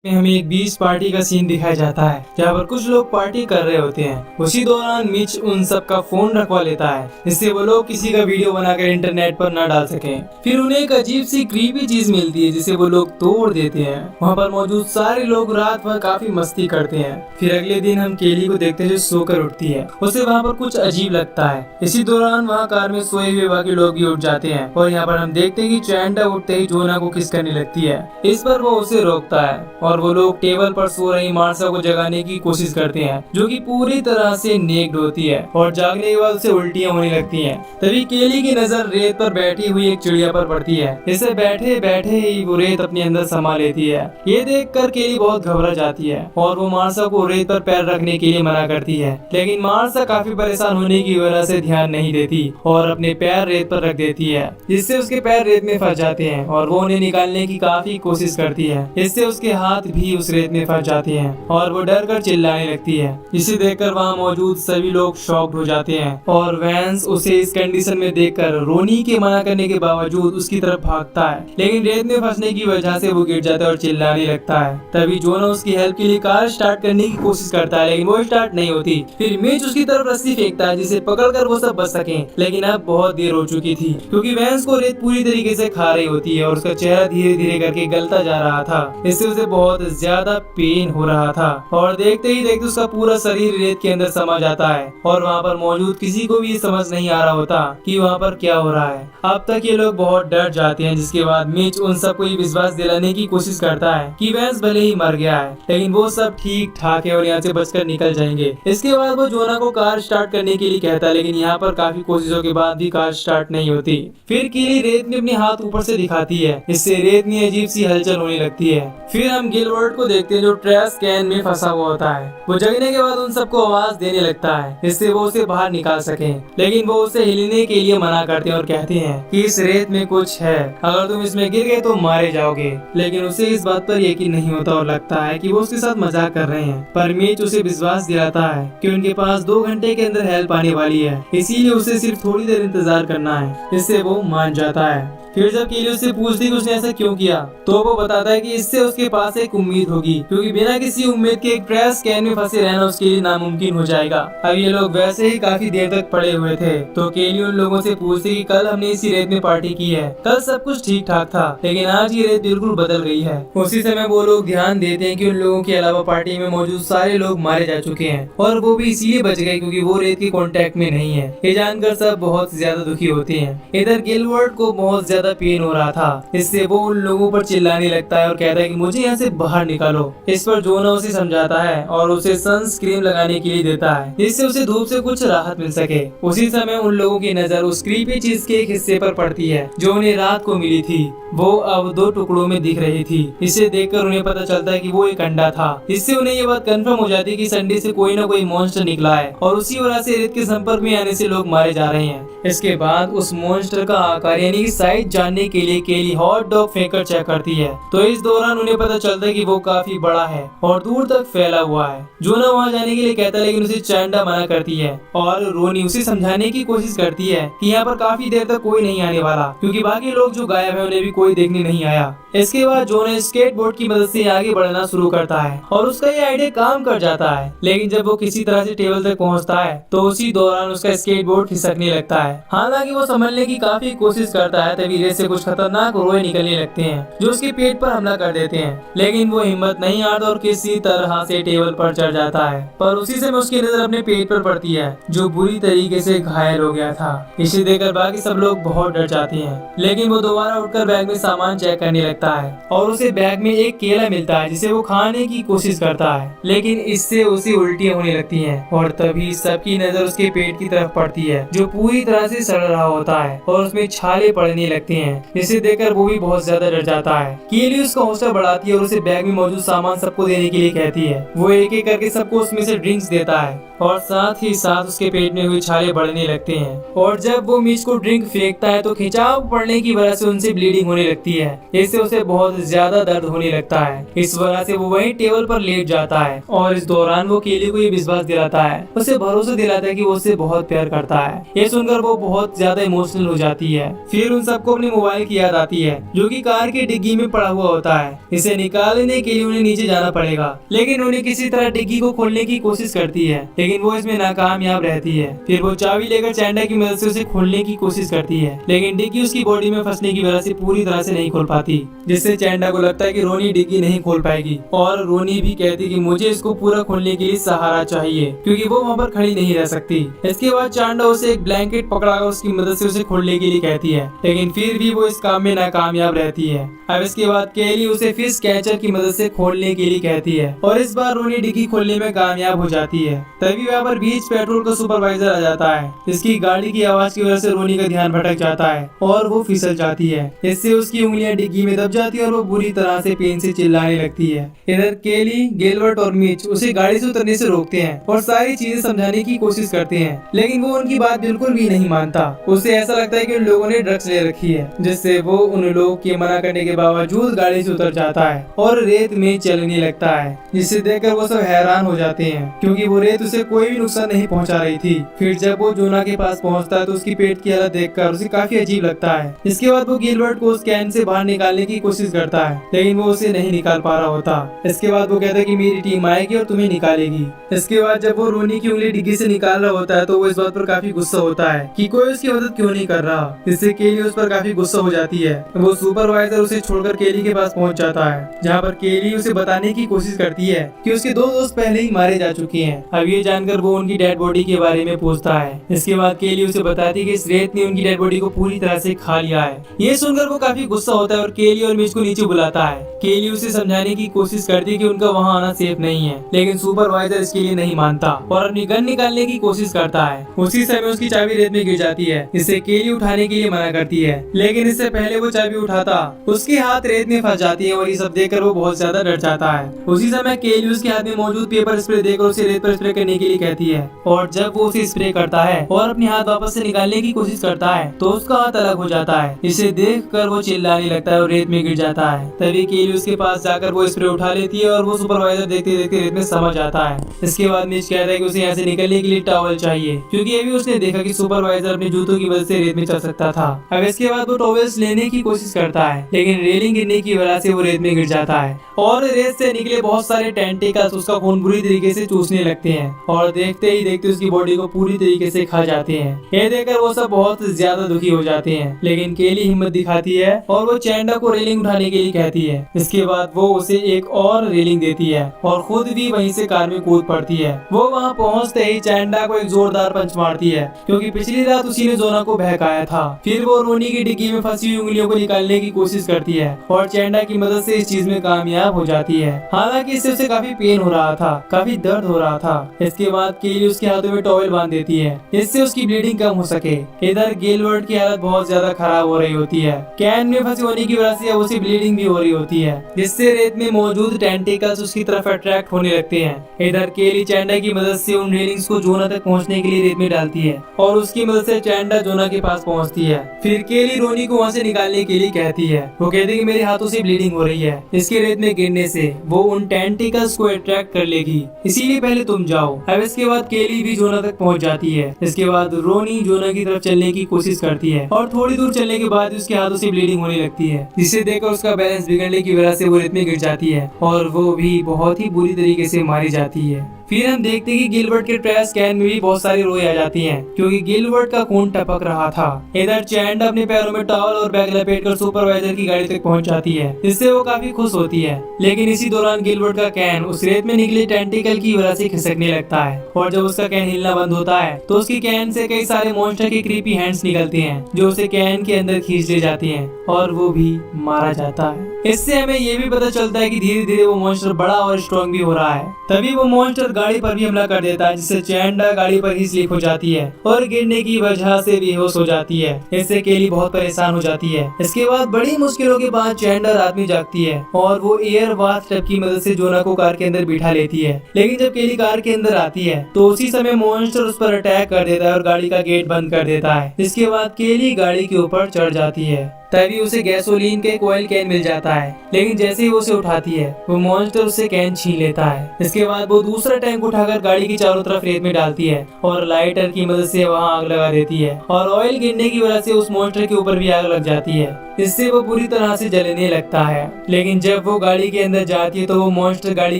में हमें एक बीच पार्टी का सीन दिखाया जाता है जहाँ पर कुछ लोग पार्टी कर रहे होते हैं। उसी दौरान मिच उन सब का फोन रखवा लेता है जिससे वो लोग किसी का वीडियो बनाकर इंटरनेट पर न डाल सकें। फिर उन्हें एक अजीब सी क्रीपी चीज मिलती है जिसे वो लोग तोड़ देते हैं। वहाँ पर मौजूद सारे लोग रात भर काफी मस्ती करते हैं। फिर अगले दिन हम केली को देखते हुए सोकर उठती है। उसे वहाँ पर कुछ अजीब लगता है। इसी दौरान वहाँ कार में सोए हुए बाकी लोग भी उठ जाते हैं और यहाँ पर हम देखते हैं कि चैंडा उठते ही जोना को किस करने लगती है। इस पर वो उसे रोकता है और वो लोग टेबल पर सो रही मार्सा को जगाने की कोशिश करते हैं जो कि पूरी तरह से नेक्ड होती है और जागने के बाद उसे उल्टियां होने लगती हैं। तभी केली की नजर रेत पर बैठी हुई एक चिड़िया पर पड़ती है। इसे बैठे बैठे ही वो रेत अपने अंदर समा लेती है। ये देखकर केली बहुत घबरा जाती है और वो मार्सा को रेत पर पैर रखने के लिए मना करती है, लेकिन मार्सा काफी परेशान होने की वजह से ध्यान नहीं देती और अपने पैर रेत पर रख देती है, जिससे उसके पैर रेत में फंस जाते हैं और वो उन्हें निकालने की काफी कोशिश करती है। इससे उसके हाथ भी उस रेत में फंस जाते हैं और वो डर कर चिल्लाने लगती है। इसे देखकर वहाँ मौजूद सभी लोग शॉक्ड हो जाते हैं और वैंस उसे इस कंडीशन में देखकर रोनी के मना करने के बावजूद उसकी तरफ भागता है, लेकिन रेत में फंसने की वजह से वो गिर जाता है और चिल्लाने लगता है। तभी जोना उसकी हेल्प के लिए कार स्टार्ट करने की कोशिश करता है, लेकिन वो स्टार्ट नहीं होती। फिर मिच उसकी तरफ रस्सी फेंकता है जिसे पकड़कर वो सब बच सके, लेकिन अब बहुत देर हो चुकी थी क्योंकि वैंस को रेत पूरी तरीके से खा रही होती है और उसका चेहरा धीरे धीरे करके गलता जा रहा था। इससे उसे बहुत ज्यादा पेन हो रहा था और देखते ही देखते उसका पूरा शरीर रेत के अंदर समा जाता है और वहाँ पर मौजूद किसी को भी ये समझ नहीं आ रहा होता कि वहाँ पर क्या हो रहा है। अब तक ये लोग बहुत डर जाते हैं, जिसके बाद मिच उन सबको ये विश्वास दिलाने की कोशिश करता है कि वैंस भले ही मर गया है लेकिन वो सब ठीक ठाक है और यहाँ से बचकर निकल जाएंगे। इसके बाद वो जोना को कार स्टार्ट करने के लिए कहता है, लेकिन यहाँ पर काफी कोशिशों के बाद भी कार स्टार्ट नहीं होती। फिर केली रेत में अपने हाथ ऊपर से दिखाती है, इससे रेत में अजीब सी हलचल होने लगती है। फिर हम गिलबर्ट को देखते हैं जो ट्रैश कैन में फंसा हुआ होता है। वो जगने के बाद उन सबको आवाज देने लगता है जिससे वो उसे बाहर निकाल सके, लेकिन वो उसे हिलने के लिए मना करते हैं और कहते हैं कि इस रेत में कुछ है, अगर तुम इसमें गिर गए तो मारे जाओगे। लेकिन उसे इस बात पर यकीन नहीं होता और लगता है कि वो उसके साथ मजाक कर रहे हैं। पर मिच उसे विश्वास दिलाता है कि उनके पास 2 घंटे के अंदर हेल्प आने वाली है, इसीलिए उसे सिर्फ थोड़ी देर इंतजार करना है। इससे वो मान जाता है। फिर जब केली उससे पूछती कि उसने ऐसा क्यों किया तो वो बताता है कि इससे उसके पास एक उम्मीद होगी, क्योंकि बिना किसी उम्मीद के एक ट्रैश कैन में फंसे रहना उसके लिए नामुमकिन हो जाएगा। अब ये लोग वैसे ही काफी देर तक पड़े हुए थे तो केली उन लोगों से पूछती कि कल हमने इसी रेत में पार्टी की है, कल सब कुछ ठीक ठाक था, लेकिन आज ये रेत बिल्कुल बदल गई है। उसी समय वो लोग ध्यान देते हैं कि उन लोगों के अलावा पार्टी में मौजूद सारे लोग मारे जा चुके हैं और वो भी इसीलिए बच गए क्योंकि वो रेत के कांटेक्ट में नहीं है। ये जानकर सब बहुत ज्यादा दुखी होते हैं। इधर गिलबर्ट को बहुत ज्यादा पेन हो रहा था, इससे वो उन लोगों पर चिल्लाने लगता है और कहता है कि मुझे यहाँ से बाहर निकालो। इस पर जोना उसे समझाता है और उसे सनस्क्रीन लगाने के लिए देता है जिससे उसे धूप से कुछ राहत मिल सके। उसी समय उन लोगों की नजर उस क्रीपी चीज के एक हिस्से पर पड़ती है जो उन्हें रात को मिली थी। वो अब 2 टुकड़ों में दिख रही थी। इसे देखकर उन्हें पता चलता है कि वो एक अंडा था। इससे उन्हें ये बात कंफर्म हो जाती है कि संडे से कोई न कोई मॉन्स्टर निकला है और उसी वजह से रेत के संपर्क में आने से लोग मारे जा रहे हैं। इसके बाद उस मॉन्स्टर का आकार यानी कि साइज जानने के लिए केली हॉट डॉग फेंककर चेक करती है तो इस दौरान उन्हें पता चलता है कि वो काफी बड़ा है और दूर तक फैला हुआ है। जोना वहाँ जाने के लिए कहता है, लेकिन उसे चैंडा मना करती है और रोनी उसे समझाने की कोशिश करती है कि यहाँ पर काफी देर तक कोई नहीं आने वाला क्योंकि बाकी लोग जो गायब है उन्हें भी कोई देखने नहीं आया। इसके बाद जोना स्केटबोर्ड की मदद से आगे बढ़ना शुरू करता है और उसका ये आइडिया काम कर जाता है, लेकिन जब वो किसी तरह से टेबल तक पहुंचता है तो उसी दौरान उसका स्केटबोर्ड खिसकने लगता है। हालांकि वो संभलने की काफी कोशिश करता है, तभी रेत से कुछ खतरनाक रोए निकलने लगते हैं जो उसके पेट पर हमला कर देते हैं, लेकिन वो हिम्मत नहीं हारता और किसी तरह से टेबल पर चढ़ जाता है। पर उसी समय उसकी नजर अपने पेट पर पड़ती है जो बुरी तरीके से घायल हो गया था। इसे देखकर बाकी सब लोग बहुत डर जाते हैं, लेकिन वो दोबारा उठकर बैग में सामान चेक करने लगता है और उसे बैग में एक केला मिलता है जिसे वो खाने की कोशिश करता है, लेकिन इससे उसे उल्टियां होने लगती हैं और तभी सबकी नजर उसके पेट की तरफ पड़ती है जो पूरी तरह से सड़ रहा होता है और उसमें छाले पड़ने लगते हैं, जिसे देखकर वो भी बहुत ज्यादा डर जाता है। केली उसका हौसला बढ़ाती है और उसे बैग में मौजूद सामान सबको देने के लिए कहती है। वो एक एक करके सबको उसमें से ड्रिंक्स देता है और साथ ही साथ उसके पेट में हुई छाले बढ़ने लगते हैं। और जब वो मिच को ड्रिंक फेंकता है तो खिंचाव पड़ने की वजह से उनसे ब्लीडिंग होने लगती है। इससे उसे बहुत ज्यादा दर्द होने लगता है। इस वजह से वो वहीं टेबल पर लेट जाता है और इस दौरान वो केली को ये विश्वास दिलाता है, उसे भरोसा दिलाता है कि वो उससे बहुत प्यार करता है। ये सुनकर वो बहुत ज्यादा इमोशनल हो जाती है। फिर उन सबको अपने मोबाइल की याद आती है जो कि कार की डिग्गी में पड़ा हुआ होता है। इसे निकालने के लिए उन्हें नीचे जाना पड़ेगा, लेकिन उन्हें किसी तरह डिग्गी को खोलने की कोशिश करती है, लेकिन वो इसमें नाकामयाब रहती है। फिर वो चाबी लेकर चैंडा की मदद से उसे खोलने की कोशिश करती है, लेकिन डिग्गी उसकी बॉडी में फंसने की वजह से पूरी तरह से नहीं खोल पाती, जिससे चैंडा को लगता है कि रोनी डिग्गी नहीं खोल पाएगी। और रोनी भी कहती कि मुझे इसको पूरा खोलने के लिए सहारा चाहिए, क्योंकि वो वहाँ पर खड़ी नहीं रह सकती। इसके बाद चैंडा उसे एक ब्लैंकेट पकड़ाकर उसकी मदद से उसे खोलने के लिए कहती है, लेकिन फिर भी वो इस काम में नाकामयाब रहती है। अब इसके बाद केली उसे फिश कैचर की मदद से खोलने के लिए कहती है और इस बार रोनी डिग्गी खोलने में कामयाब हो जाती है। तभी वहाँ पर बीच पेट्रोल का सुपरवाइजर आ जाता है, जिसकी गाड़ी की आवाज की वजह से रोनी का ध्यान भटक जाता है और वो फिसल जाती है। इससे उसकी उंगलियां डिग्गी में दब जाती है और वो बुरी तरह से पेन से चिल्लाने लगती है। इधर केली, गिलबर्ट और मिच उसे गाड़ी से उतरने से रोकते हैं और सारी चीजें समझाने की कोशिश करते हैं, लेकिन वो उनकी बात बिल्कुल भी नहीं मानता। उसे ऐसा लगता है कि उन लोगों ने ड्रग्स ले रखी है, जिससे वो उन लोगों के मना करने के बावजूद गाड़ी से उतर जाता है और रेत में चलने लगता है, जिसे देखकर वो सब हैरान हो जाते हैं, क्योंकि वो रेत उसे कोई भी नुकसान नहीं पहुंचा रही थी। फिर जब वो जोना के पास पहुंचता है तो उसकी पेट की हालत देखकर उसे काफी अजीब लगता है। इसके बाद वो गिलबर्ट को उस कैन से बाहर निकालने की कोशिश करता है, लेकिन वो उसे नहीं निकाल पा रहा होता। इसके बाद वो कहता है कि मेरी टीम आएगी और तुम्हें निकालेगी। इसके बाद जब वो रोनी की उंगली डिग्गी से निकाल रहा होता है तो वो इस बात पर काफी गुस्सा होता है कि कोई उसकी मदद क्यों नहीं कर रहा, जिससे केली उस पर काफी गुस्सा हो जाती है। वो सुपरवाइजर उसे छोड़कर केली के पास पहुंच जाता है, जहाँ पर केली उसे बताने की कोशिश करती है कि उसके 2 दोस्त पहले ही मारे जा चुके हैं। अब ये जानकर वो उनकी डेड बॉडी के बारे में पूछता है। इसके बाद केली उसे बताती है कि इस रेत ने उनकी डेड बॉडी को पूरी तरह से खा लिया है। ये सुनकर वो काफी गुस्सा होता है और केली और मिच को नीचे बुलाता है। केली उसे समझाने की कोशिश करती है कि उनका वहाँ आना सेफ नहीं है, लेकिन सुपरवाइजर इसके लिए नहीं मानता और अपनी गन निकालने की कोशिश करता है। उसी समय उसकी चाबी रेत में गिर जाती है, जिससे केली उठाने के लिए मना करती है, लेकिन इससे पहले वो चाबी उठाता उसके हाथ रेत में फंस जाती है और ये सब देखकर वो बहुत ज्यादा डर जाता है। उसी समय केली उसके हाथ में मौजूद पेपर स्प्रे देकर उसे रेत पर स्प्रे करने के लिए कहती है, और जब वो उसे स्प्रे करता है और अपनी हाथ वापस से निकालने की कोशिश करता है तो उसका हाथ अलग हो जाता है। इसे देखकर वो चिल्लाने लगता है और रेत में गिर जाता है। तभी केली उसके पास जाकर वो स्प्रे उठा लेती है और वो सुपरवाइजर देखते देखते रेत में समझ जाता है। इसके बाद मिच कहता है कि उसे यहाँ से निकलने के लिए टॉवल चाहिए, क्योंकि अभी उसने देखा कि सुपरवाइजर अपने जूतों की मदद से रेत में चल सकता था। अब इसके बाद वो टॉवल्स लेने की कोशिश करता है, लेकिन रेलिंग गिरने की वजह से वो रेत में गिर जाता है और रेत से निकले बहुत सारे टेंटिकल्स उसका खून बुरी तरीके से चूसने लगते हैं और देखते ही देखते उसकी बॉडी को पूरी तरीके से खा जाते हैं। ये देखकर वो सब बहुत ज्यादा दुखी हो जाते हैं, लेकिन केली हिम्मत दिखाती है और वो चैंडा को रेलिंग उठाने के लिए कहती है। इसके बाद वो उसे एक और रेलिंग देती है और खुद भी वहीं से कार में कूद पड़ती है। वो वहाँ पहुँचते ही चैंडा को एक जोरदार पंच मारती है, क्योंकि पिछली रात उसी ने जोना को बहकाया था। फिर वो रोनी की डिग्गी में फंसी हुई उंगलियों को निकालने की कोशिश करती है और चैंडा की मदद से इस चीज में कामयाब हो जाती है। हालांकि इससे उसे काफी पेन हो रहा था, काफी दर्द हो रहा था। इसके बाद केली उसके हाथों में टॉवल बांध देती है, इससे उसकी ब्लीडिंग कम हो सके। इधर गिलबर्ट की हालत बहुत ज्यादा खराब हो रही होती है। कैन में फंसी होने की वजह से अब उसे ब्लीडिंग भी हो रही होती है, जिससे रेत में मौजूद टेंटिकल्स उसकी तरफ अट्रैक्ट होने लगते हैं। इधर केली चैंडा की मदद से उन रेलिंग्स को जोना तक पहुंचने के लिए रेत में डालती है और उसकी मदद से चैंडा जोना के पास पहुंचती है। फिर केली रोनी को वहां से निकालने के लिए कहती है। वो कहती है कि मेरे हाथों से ब्लीडिंग हो रही है, इसके रेत में गिरने से वो उन टेंटिकल्स को अट्रैक्ट कर लेगी, इसीलिए पहले तुम जाओ। अब इसके बाद केली भी जोना तक पहुंच जाती है। इसके बाद रोनी जोना की तरफ चलने की कोशिश करती है और थोड़ी दूर चलने के बाद उसके हाथों से ब्लीडिंग होने लगती है, जिसे देखकर उसका बैलेंस बिगड़ने की वजह से वो रेत में गिर जाती है और वो भी बहुत ही बुरी तरीके से मारी जाती है। फिर हम देखते हैं कि गिलबर्ट के ट्रैश कैन में भी बहुत सारी रोए आ जाती हैं, क्योंकि गिलबर्ट का खून टपक रहा था। इधर चैंडा अपने पैरों में टॉवल और बैग लपेटकर सुपरवाइजर की गाड़ी तक पहुंच जाती है, जिससे वो काफी खुश होती है। लेकिन इसी दौरान गिलबर्ट का कैन उस रेत में निकले टेंटिकल की वजह से खिसकने लगता है और जब उसका कैन हिलना बंद होता है तो उसकी कैन से कई सारे मॉन्स्टर के क्रीपी हैंड्स निकलते हैं, जो उसे कैन के अंदर खींच ले जाते हैं और वो भी मारा जाता है। इससे हमें ये भी पता चलता है कि धीरे धीरे वो मॉन्स्टर बड़ा और स्ट्रॉन्ग भी हो रहा है। तभी वो मॉन्स्टर गाड़ी पर भी हमला कर देता है, जिससे चैंडा गाड़ी पर ही स्लिप हो जाती है और गिरने की वजह से बेहोश हो जाती है। इससे केली बहुत परेशान हो जाती है। इसके बाद बड़ी मुश्किलों के बाद चैंडा रात में जागती है और वो एयर बाथ टब की मदद से जोना को कार के अंदर बिठा लेती है। लेकिन जब केली कार के अंदर आती है तो उसी समय मॉन्स्टर उस पर अटैक कर देता है और गाड़ी का गेट बंद कर देता है। इसके बाद केली गाड़ी के ऊपर चढ़ जाती है। तभी उसे गैसोलीन का एक ऑयल कैन मिल जाता है, लेकिन जैसे ही वो उसे उठाती है वो मॉन्स्टर उससे कैन छीन लेता है। इसके बाद वो दूसरा टैंक उठाकर गाड़ी की चारों तरफ रेत में डालती है और लाइटर की मदद से वहां आग लगा देती है और ऑयल गिरने की वजह से उस मॉन्स्टर के ऊपर भी आग लग जाती है। इससे वो पूरी तरह से जलने लगता है। लेकिन जब वो गाड़ी के अंदर जाती है तो वो मॉन्स्टर गाड़ी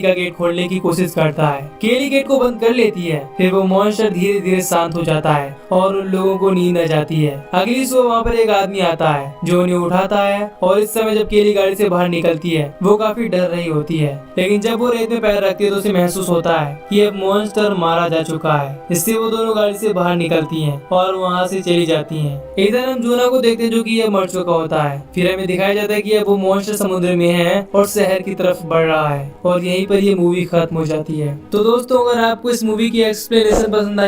का गेट खोलने की कोशिश करता है। केली गेट को बंद कर लेती है। फिर वो मॉन्स्टर धीरे धीरे शांत हो जाता है और उन लोगों को नींद आ जाती है। अगली सुबह वहाँ पर एक आदमी आता है जो उन्हें उठाता है और इस समय जब केली गाड़ी से बाहर निकलती है वो काफी डर रही होती है। लेकिन जब वो रेत में पैर रखती है तो उसे महसूस होता है कि अब मॉन्स्टर मारा जा चुका है। इससे वो दोनों गाड़ी से बाहर निकलती हैं और वहाँ से चली जाती हैं। इधर हम जोना को देखते हैं जो कि यह मर चुका होता है। फिर हमें दिखाया जाता है कि अब वो मॉन्स्टर समुद्र में है और शहर की तरफ बढ़ रहा है और यहीं पर ये मूवी खत्म हो जाती है। तो दोस्तों, अगर आपको इस मूवी की एक्सप्लेनेशन पसंद आई